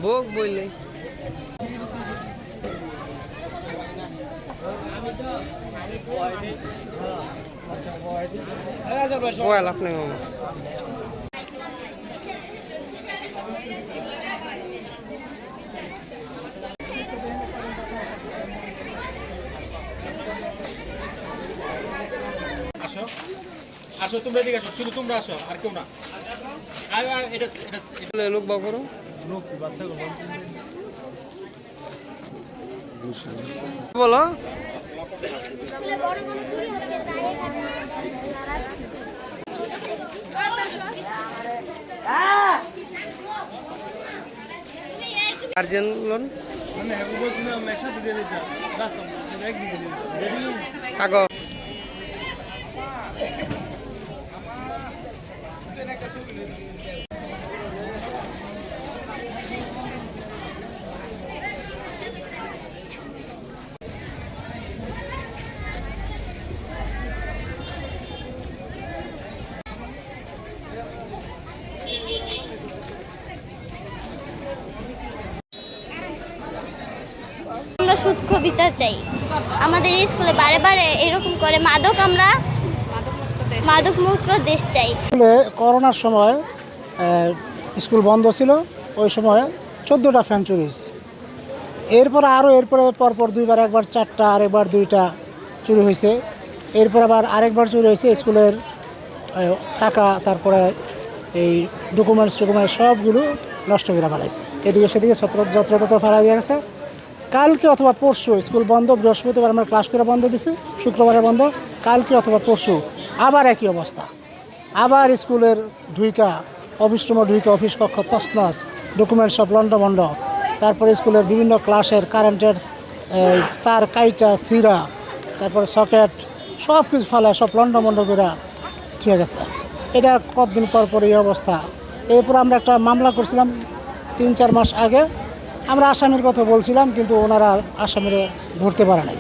ভোগ বললে বয়াল আপনি আসো আসো তোমরা এদিকে আসো, শুধু তোমরা আসো, আর কেউ না। লোক বা করো বলো স্কুলে গড় গড় চুরি হচ্ছে তাই এখানে দাঁড়াচ্ছি। গার্জেন লোন কাগজ আমরা সূক্ষ্ম বিচার চাই। আমাদের এই স্কুলে বারে বারে এরকম করে মাদক মুক্ত দেশ চাই। করোনার সময় স্কুল বন্ধ ছিল, ওই সময় 14টা ফ্যান চুরি হয়েছে। এরপরে পরপর দুইবার, একবার 4টা, আরেকবার 2টা চুরি হয়েছে। এরপর আবার আরেকবার চুরি হয়েছে স্কুলের টাকা, তারপরে এই ডকুমেন্টস সবগুলো নষ্ট করে ফেলাইছে। এদিকে সেদিকে যত্রতত্র ফেলা দিয়ে গেছে। কালকে অথবা পরশু স্কুল বন্ধ, বৃহস্পতিবার আমরা ক্লাস করে বন্ধ দিছি, শুক্রবারে বন্ধ। কালকে অথবা পরশু আবার একই অবস্থা, আবার স্কুলের অফিস কক্ষ তছনছ, ডকুমেন্ট সব লন্ডভন্ড। তারপরে স্কুলের বিভিন্ন ক্লাসের কারেন্টের তার কাইটা সিরা, তারপরে সকেট সব কিছু ফেলা, সব লন্ডভন্ড করে ঠিক গেছে। এটা কতদিন পর এই অবস্থা। এরপর আমরা একটা মামলা করছিলাম 3-4 মাস আগে। আমরা আসামির কথা বলছিলাম, কিন্তু ওনারা আসামিরে ধরতে পারে নাই।